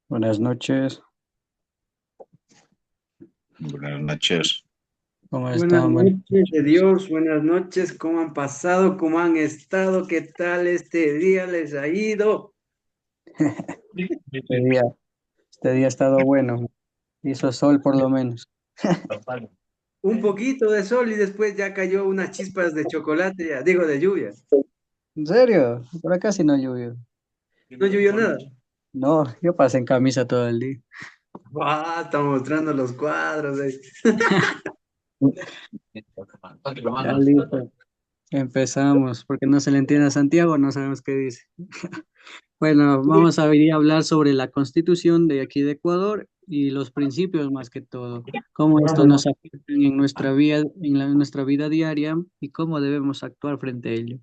Buenas noches, Buenas noches. ¿cómo Buenas están? Buenas noches de noches. Dios, buenas noches, ¿cómo han pasado? ¿Cómo han estado? ¿Qué tal este día les ha ido? Este día, este día ha estado bueno, hizo sol por lo menos. Un poquito de sol y después ya cayó unas chispas de chocolate, ya digo de lluvia. ¿En serio? Por acá sí no llovió. No llovió nada. No, yo pasé en camisa todo el día. Está mostrando los cuadros ahí. Ya listo, empezamos, porque no se le entiende a Santiago, no sabemos qué dice. Bueno, vamos a venir a hablar sobre la constitución de aquí de Ecuador y los principios más que todo, cómo esto nos afecta en nuestra vida, en nuestra vida diaria y cómo debemos actuar frente a ello.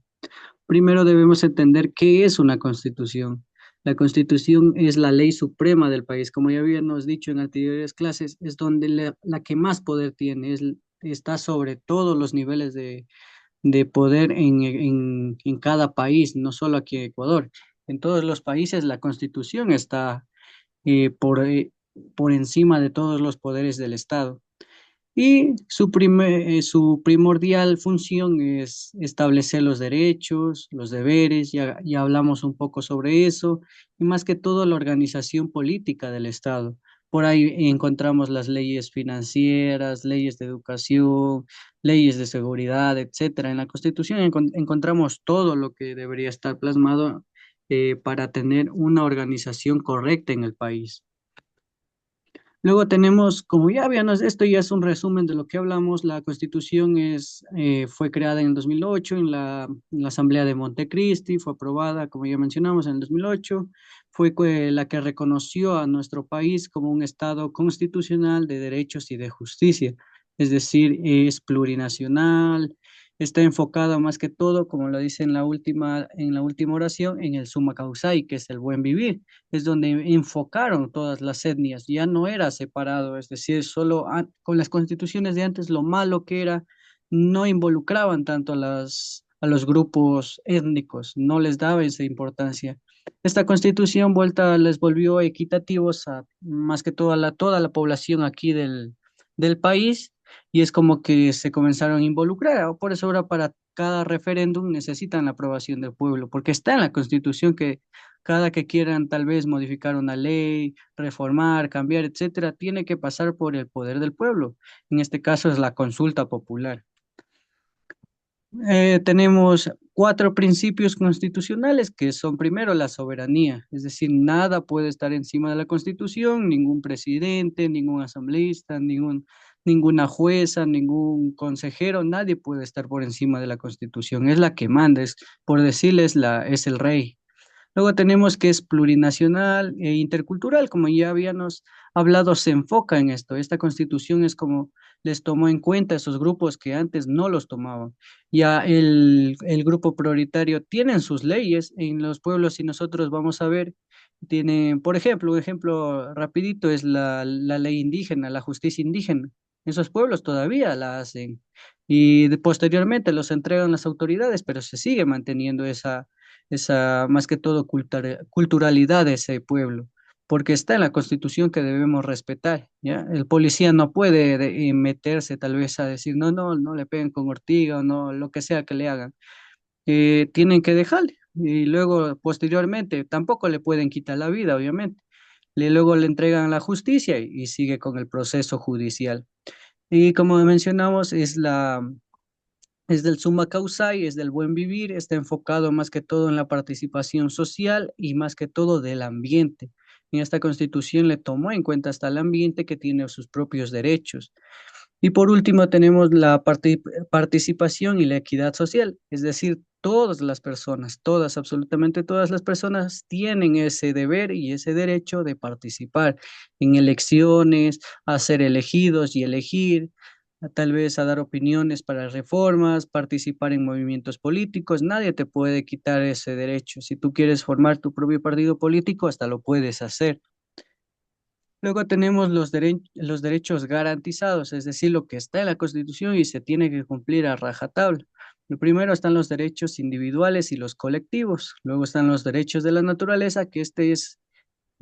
Primero debemos entender qué es una constitución. La constitución es la ley suprema del país, como ya habíamos dicho en anteriores clases, es donde la que más poder tiene, está sobre todos los niveles de poder en cada país, no solo aquí en Ecuador. En todos los países la constitución está por encima de todos los poderes del Estado. Y su primordial función es establecer los derechos, los deberes, ya hablamos un poco sobre eso, y más que todo la organización política del Estado. Por ahí encontramos las leyes financieras, leyes de educación, leyes de seguridad, etcétera. En la Constitución encontramos todo lo que debería estar plasmado para tener una organización correcta en el país. Luego tenemos, como ya habíamos, esto ya es un resumen de lo que hablamos, la Constitución fue creada en el 2008 en la Asamblea de Montecristi, fue aprobada, como ya mencionamos, en el 2008, la que reconoció a nuestro país como un Estado constitucional de derechos y de justicia, es decir, es plurinacional, está enfocado más que todo, como lo dice en la última oración, en el summa causai, que es el buen vivir, es donde enfocaron todas las etnias, ya no era separado, es decir, con las constituciones de antes lo malo que era, no involucraban tanto a los grupos étnicos, no les daba esa importancia. Esta constitución les volvió equitativos a más que todo toda la población aquí del país y es como que se comenzaron a involucrar. Por eso ahora para cada referéndum necesitan la aprobación del pueblo, porque está en la constitución que cada que quieran tal vez modificar una ley, reformar, cambiar, etcétera, tiene que pasar por el poder del pueblo. En este caso es la consulta popular. Tenemos cuatro principios constitucionales que son primero la soberanía, es decir, nada puede estar encima de la Constitución, ningún presidente, ningún asambleísta, ninguna jueza, ningún consejero, nadie puede estar por encima de la Constitución, es la que manda, por decirles, es el rey. Luego tenemos que es plurinacional e intercultural, como ya habíamos hablado, se enfoca en esto. Esta constitución es como les tomó en cuenta esos grupos que antes no los tomaban. Ya el grupo prioritario tienen sus leyes en los pueblos, si nosotros vamos a ver, tienen, por ejemplo, un ejemplo rapidito es la ley indígena, la justicia indígena. Esos pueblos todavía la hacen y posteriormente los entregan las autoridades, pero se sigue manteniendo esa más que todo culturalidad de ese pueblo, porque está en la Constitución que debemos respetar, ¿ya? El policía no puede meterse tal vez a decir, no, no, no le peguen con ortiga o no, lo que sea que le hagan. Tienen que dejarle y luego posteriormente tampoco le pueden quitar la vida, obviamente. Luego le entregan la justicia y sigue con el proceso judicial. Y como mencionamos, es del summa causai, es del buen vivir, está enfocado más que todo en la participación social y más que todo del ambiente. En esta constitución le tomó en cuenta hasta el ambiente que tiene sus propios derechos. Y por último tenemos la participación y la equidad social, es decir, todas las personas, todas, absolutamente todas las personas tienen ese deber y ese derecho de participar en elecciones, a ser elegidos y elegir, tal vez a dar opiniones para reformas, participar en movimientos políticos. Nadie te puede quitar ese derecho. Si tú quieres formar tu propio partido político, hasta lo puedes hacer. Luego tenemos los derechos garantizados, es decir, lo que está en la Constitución y se tiene que cumplir a rajatabla. Lo primero están los derechos individuales y los colectivos. Luego están los derechos de la naturaleza, que este es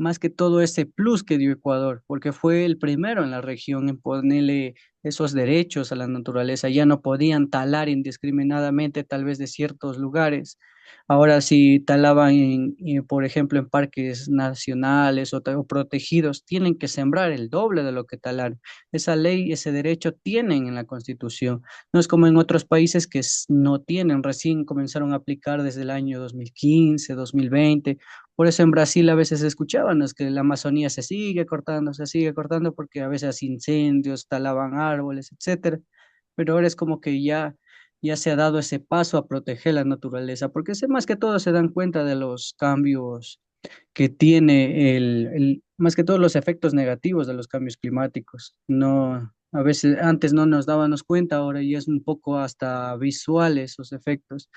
más que todo ese plus que dio Ecuador, porque fue el primero en la región en ponerle esos derechos a la naturaleza. Ya no podían talar indiscriminadamente tal vez de ciertos lugares. Ahora si talaban, por ejemplo, en parques nacionales o protegidos, tienen que sembrar el doble de lo que talaron. Esa ley, ese derecho tienen en la Constitución. No es como en otros países que no tienen, recién comenzaron a aplicar desde el año 2015, 2020. Por eso en Brasil a veces escuchaban es que la Amazonía se sigue cortando porque a veces incendios, talaban árboles, etcétera. Pero ahora es como que ya se ha dado ese paso a proteger la naturaleza, porque más que todo se dan cuenta de los cambios que tiene más que todos los efectos negativos de los cambios climáticos. No, a veces antes no nos dábamos cuenta, ahora ya es un poco hasta visual esos efectos.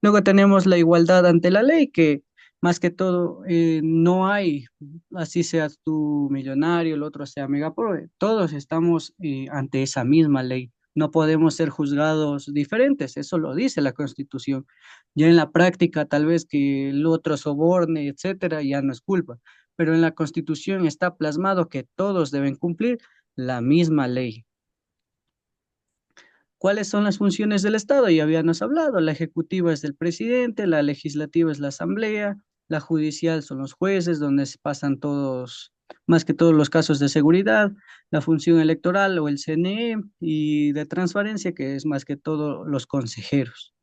Luego tenemos la igualdad ante la ley, que más que todo no hay, así seas tú millonario, el otro sea megapobre, todos estamos ante esa misma ley. No podemos ser juzgados diferentes, eso lo dice la Constitución. Ya en la práctica, tal vez que el otro soborne, etcétera, ya no es culpa, pero en la Constitución está plasmado que todos deben cumplir la misma ley. ¿Cuáles son las funciones del Estado? Ya habíamos hablado, la ejecutiva es del presidente, la legislativa es la asamblea, la judicial son los jueces, donde se pasan todos, más que todos los casos de seguridad, la función electoral o el CNE y de transparencia, que es más que todo los consejeros.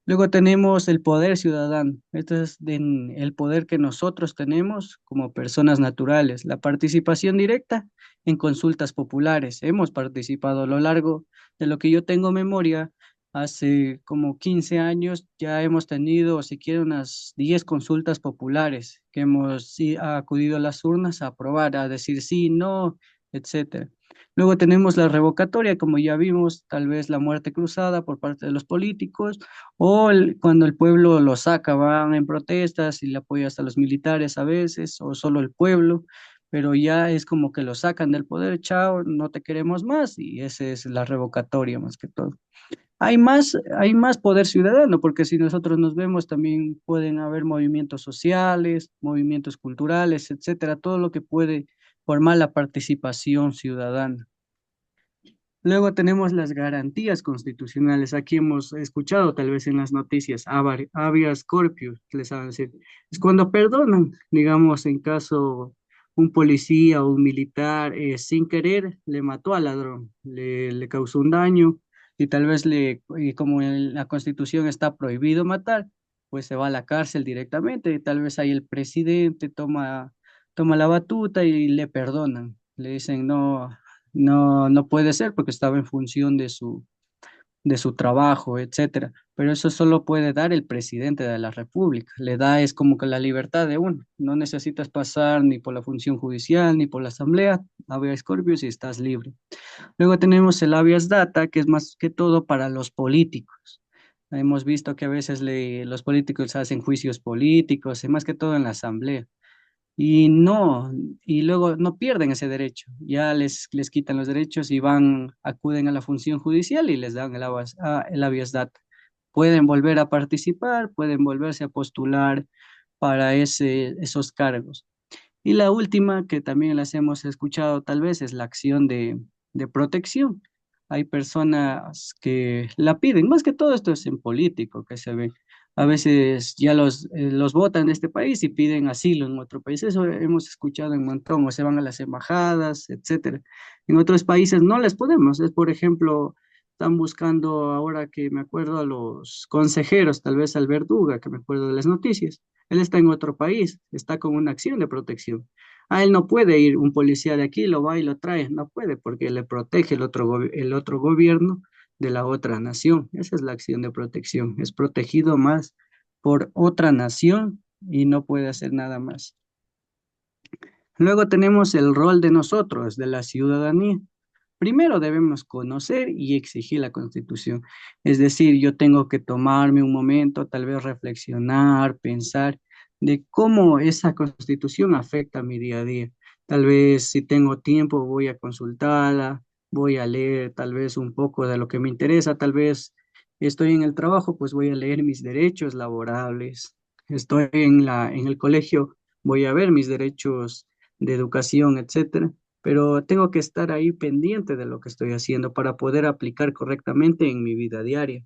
Luego tenemos el poder ciudadano. Este es el poder que nosotros tenemos como personas naturales. La participación directa en consultas populares. Hemos participado a lo largo de lo que yo tengo memoria. Hace como 15 años ya hemos tenido siquiera unas 10 consultas populares que hemos acudido a las urnas a aprobar, a decir sí, no, etcétera. Luego tenemos la revocatoria, como ya vimos, tal vez la muerte cruzada por parte de los políticos o cuando el pueblo lo saca, van en protestas y le apoya hasta los militares a veces, o solo el pueblo, pero ya es como que lo sacan del poder, chao, no te queremos más, y esa es la revocatoria más que todo. Hay más poder ciudadano, porque si nosotros nos vemos, también pueden haber movimientos sociales, movimientos culturales, etcétera, todo lo que puede formar la participación ciudadana. Luego tenemos las garantías constitucionales. Aquí hemos escuchado tal vez en las noticias, habeas corpus, les van a decir. Es cuando perdonan, digamos, en caso un policía o un militar sin querer le mató al ladrón, le causó un daño y tal vez y como en la Constitución está prohibido matar, pues se va a la cárcel directamente y tal vez ahí el presidente toma la batuta y le perdonan. Le dicen, no. No, no puede ser porque estaba en función de su trabajo, etcétera. Pero eso solo puede dar el presidente de la República. Le da es como que la libertad de uno. No necesitas pasar ni por la función judicial ni por la asamblea. Habeas corpus y estás libre. Luego tenemos el habeas data, que es más que todo para los políticos. Hemos visto que a veces los políticos hacen juicios políticos, y más que todo en la asamblea. Y no, y luego no pierden ese derecho, ya les quitan los derechos y acuden a la función judicial y les dan el habeas data. Pueden volver a participar, pueden volverse a postular para esos cargos. Y la última, que también las hemos escuchado tal vez, es la acción de protección. Hay personas que la piden, más que todo esto es en político que se ve. A veces ya los votan de este país y piden asilo en otro país. Eso hemos escuchado en montón, o se van a las embajadas, etcétera. En otros países no les podemos. Es, por ejemplo, están buscando ahora que me acuerdo a los consejeros, tal vez al Verduga, que me acuerdo de las noticias. Él está en otro país, está con una acción de protección. A él no puede ir un policía de aquí, lo va y lo trae, no puede porque le protege el otro gobierno de la otra nación. Esa es la acción de protección. Es protegido más por otra nación y no puede hacer nada más. Luego tenemos el rol de nosotros, de la ciudadanía. Primero debemos conocer y exigir la Constitución. Es decir, yo tengo que tomarme un momento, tal vez reflexionar, pensar de cómo esa Constitución afecta a mi día a día. Tal vez si tengo tiempo voy a consultarla, voy a leer tal vez un poco de lo que me interesa, tal vez estoy en el trabajo, pues voy a leer mis derechos laborables. Estoy en el colegio, voy a ver mis derechos de educación, etcétera, pero tengo que estar ahí pendiente de lo que estoy haciendo para poder aplicar correctamente en mi vida diaria.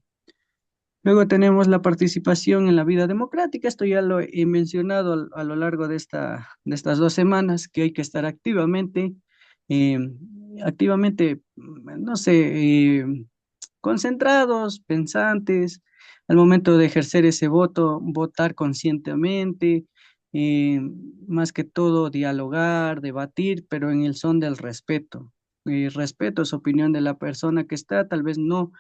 Luego tenemos la participación en la vida democrática. Esto ya lo he mencionado a lo largo de estas 2 semanas, que hay que estar eh, no sé, concentrados, pensantes, al momento de ejercer ese voto, votar conscientemente, eh, más que todo dialogar, debatir, pero en el son del respeto. Respeto su opinión de la persona que está, tal vez no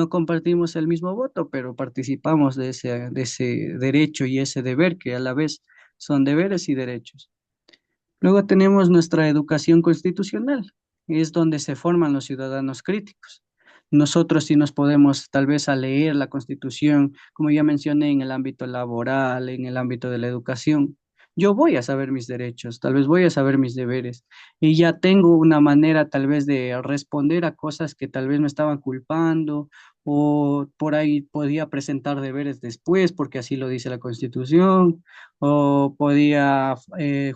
compartimos el mismo voto, pero participamos de ese derecho y ese deber que a la vez son deberes y derechos. Luego tenemos nuestra educación constitucional, es donde se forman los ciudadanos críticos. Nosotros sí nos podemos tal vez a leer la Constitución, como ya mencioné, en el ámbito laboral, en el ámbito de la educación. Yo voy a saber mis derechos, tal vez voy a saber mis deberes y ya tengo una manera tal vez de responder a cosas que tal vez me estaban culpando o por ahí podía presentar deberes después porque así lo dice la Constitución o podía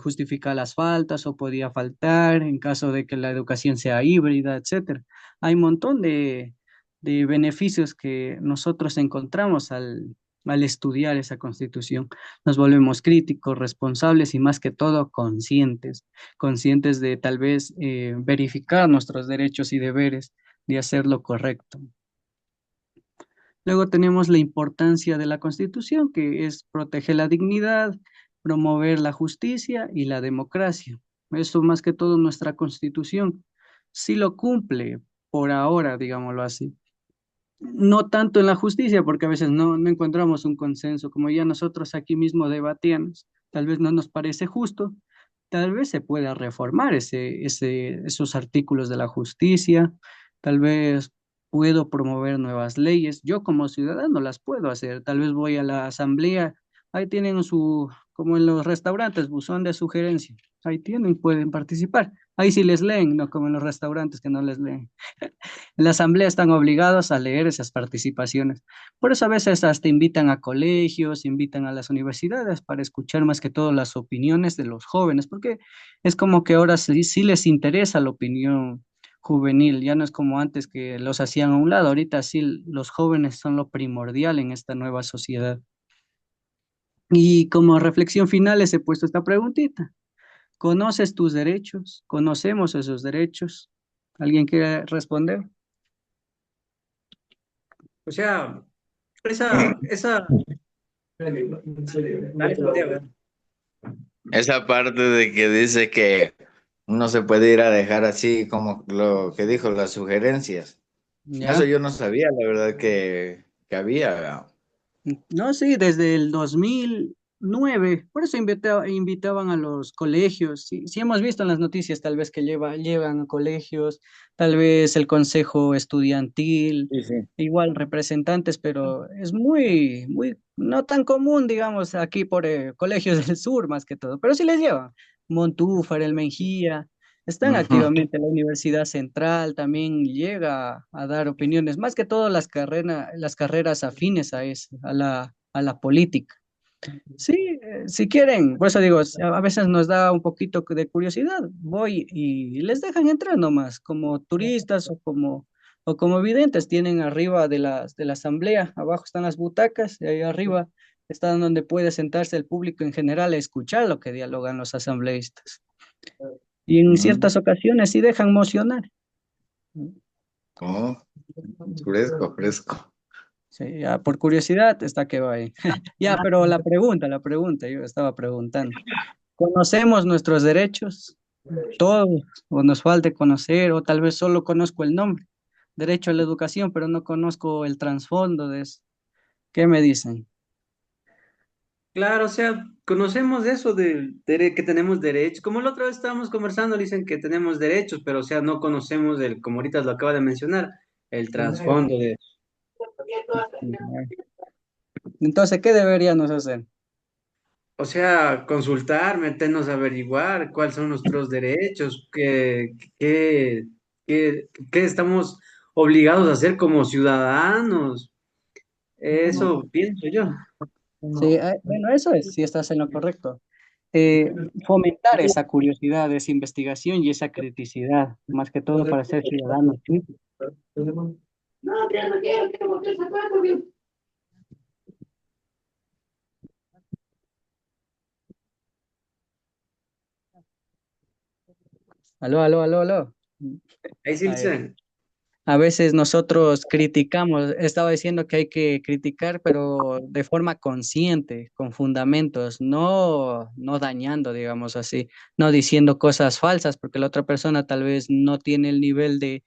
justificar las faltas o podía faltar en caso de que la educación sea híbrida, etcétera. Hay un montón de beneficios que nosotros encontramos al estudiar esa constitución. Nos volvemos críticos, responsables y más que todo conscientes, conscientes de tal vez verificar nuestros derechos y deberes, de hacer lo correcto. Luego tenemos la importancia de la Constitución, que es proteger la dignidad, promover la justicia y la democracia. Eso más que todo nuestra Constitución sí lo cumple por ahora, digámoslo así. No tanto en la justicia, porque a veces no encontramos un consenso, como ya nosotros aquí mismo debatíamos, tal vez no nos parece justo, tal vez se pueda reformar esos artículos de la justicia, tal vez puedo promover nuevas leyes, yo como ciudadano las puedo hacer, tal vez voy a la asamblea, ahí tienen como en los restaurantes, buzón de sugerencia, ahí tienen, pueden participar, ahí sí les leen, no como en los restaurantes que no les leen. En la asamblea están obligados a leer esas participaciones. Por eso a veces hasta invitan a colegios, invitan a las universidades para escuchar más que todo las opiniones de los jóvenes, porque es como que ahora sí les interesa la opinión juvenil, ya no es como antes que los hacían a un lado, ahorita sí los jóvenes son lo primordial en esta nueva sociedad. Y como reflexión final les he puesto esta preguntita. ¿Conoces tus derechos? ¿Conocemos esos derechos? ¿Alguien quiere responder? O sea, esa, dale, Santiago. Esa parte de que dice que uno se puede ir a dejar así como lo que dijo, las sugerencias. Eso ¿Ya? yo no sabía, la verdad que había. No, sí, desde el 2009, por eso invitaban a los colegios. Sí, sí hemos visto en las noticias tal vez que llevan a colegios, tal vez el consejo estudiantil, Sí, sí. igual representantes, pero es no tan común, digamos, aquí por colegios del sur más que todo, pero sí les llevan. Montúfar, El Mejía, están Ujú. activamente en la Universidad Central, también llega a dar opiniones, más que todo las carreras afines a la política. Sí, si quieren, por eso digo, a veces nos da un poquito de curiosidad, voy y les dejan entrar nomás, como turistas o como videntes, tienen arriba de la asamblea, abajo están las butacas, y ahí arriba están donde puede sentarse el público en general a escuchar lo que dialogan los asambleístas. Y en Mm. ciertas ocasiones sí dejan mocionar. Oh, fresco, fresco. Sí, ya por curiosidad está que va ahí. Ya, pero la pregunta, yo estaba preguntando. ¿Conocemos nuestros derechos? Todos, o nos falta conocer, o tal vez solo conozco el nombre. Derecho a la educación, pero no conozco el trasfondo de eso. ¿Qué me dicen? Claro, o sea, conocemos eso que tenemos derechos. Como la otra vez estábamos conversando, dicen que tenemos derechos, pero o sea, no conocemos como ahorita lo acaba de mencionar, el trasfondo de. Entonces, ¿qué deberíamos hacer? O sea, consultar, meternos a averiguar cuáles son nuestros derechos, qué estamos obligados a hacer como ciudadanos. Eso pienso yo. Sí, bueno, eso es, si estás en lo correcto. eh, fomentar esa curiosidad, esa investigación y esa criticidad, más que todo para ser ciudadanos críticos. Aló, aló, aló, aló. Ahí sí, Ahí. Lisan. A veces nosotros criticamos, estaba diciendo que hay que criticar, pero de forma consciente, con fundamentos, no dañando, digamos así, no diciendo cosas falsas, porque la otra persona tal vez no tiene el nivel de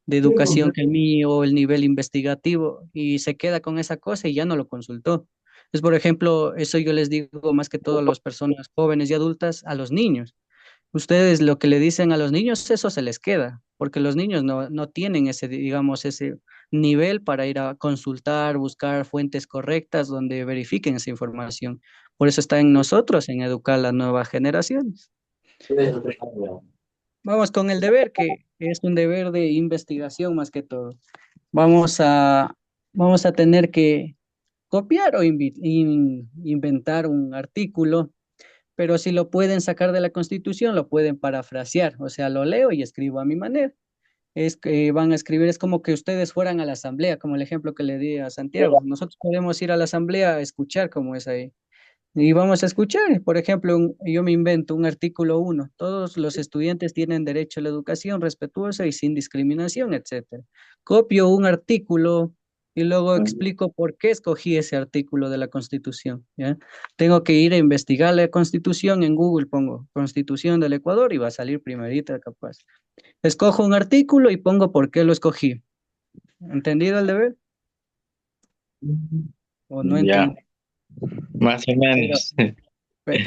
educación que el mío, o el nivel investigativo, y se queda con esa cosa y ya no lo consultó. Es, por ejemplo, eso yo les digo más que todo a las personas jóvenes y adultas, a los niños. Ustedes lo que le dicen a los niños, eso se les queda, porque los niños no tienen ese, digamos, ese nivel para ir a consultar, buscar fuentes correctas donde verifiquen esa información. Por eso está en nosotros, en educar a las nuevas generaciones. Vamos con el deber, que es un deber de investigación más que todo. Vamos a, vamos a tener que copiar o inventar un artículo, pero si lo pueden sacar de la Constitución, lo pueden parafrasear, o sea, lo leo y escribo a mi manera. Es que van a escribir, es como que ustedes fueran a la asamblea, como el ejemplo que le di a Santiago. Nosotros podemos ir a la asamblea a escuchar cómo es ahí. Y vamos a escuchar, por ejemplo, yo me invento un artículo 1. Todos los estudiantes tienen derecho a la educación respetuosa y sin discriminación, etcétera. Copio un artículo y luego explico por qué escogí ese artículo de la Constitución, ¿ya? Tengo que ir a investigar la Constitución en Google, pongo Constitución del Ecuador y va a salir primerita capaz. Escojo un artículo y pongo por qué lo escogí. ¿Entendido el deber? ¿O no Ya, entendí? más o Pero menos. Pe-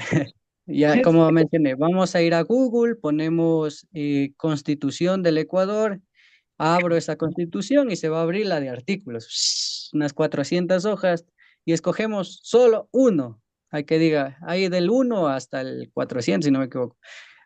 ya, como mencioné, vamos a ir a Google, ponemos Constitución del Ecuador, abro esa constitución y se va a abrir la de artículos, unas 400 hojas, y escogemos solo uno. Hay que diga, ahí del 1 hasta el 400 si no me equivoco.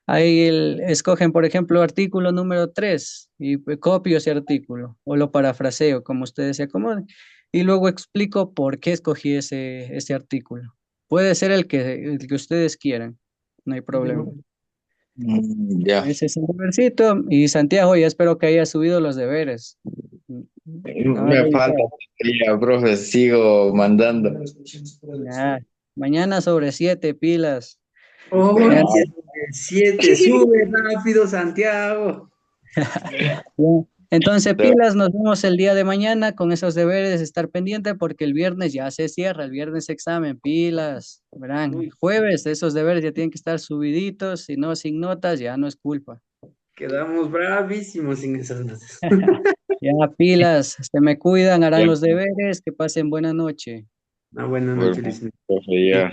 Ahí escogen, por ejemplo, artículo número 3 y copio ese artículo o lo parafraseo, como ustedes se acomoden. Y luego explico por qué escogí ese artículo. Puede ser el que ustedes quieran, no hay problema. Ya. Ese es el debercito. Y Santiago, ya espero que haya subido los deberes. A Me falta revisar. todavía, profe, sigo mandando. Ya. Mañana sobre 7 pilas. Oh, Ya. Ah, 7, sube rápido, Santiago. Bien. Entonces, pilas, nos vemos el día de mañana con esos deberes, estar pendiente porque el viernes ya se cierra, el viernes examen, pilas, verán, Uy, jueves esos deberes ya tienen que estar subiditos, si no, sin notas, ya no es culpa. quedamos bravísimos sin esas notas. Ya, pilas, se me cuidan, harán ya, los deberes, que pasen buena noche. Una buena bueno, noche, Luis. profe, ya.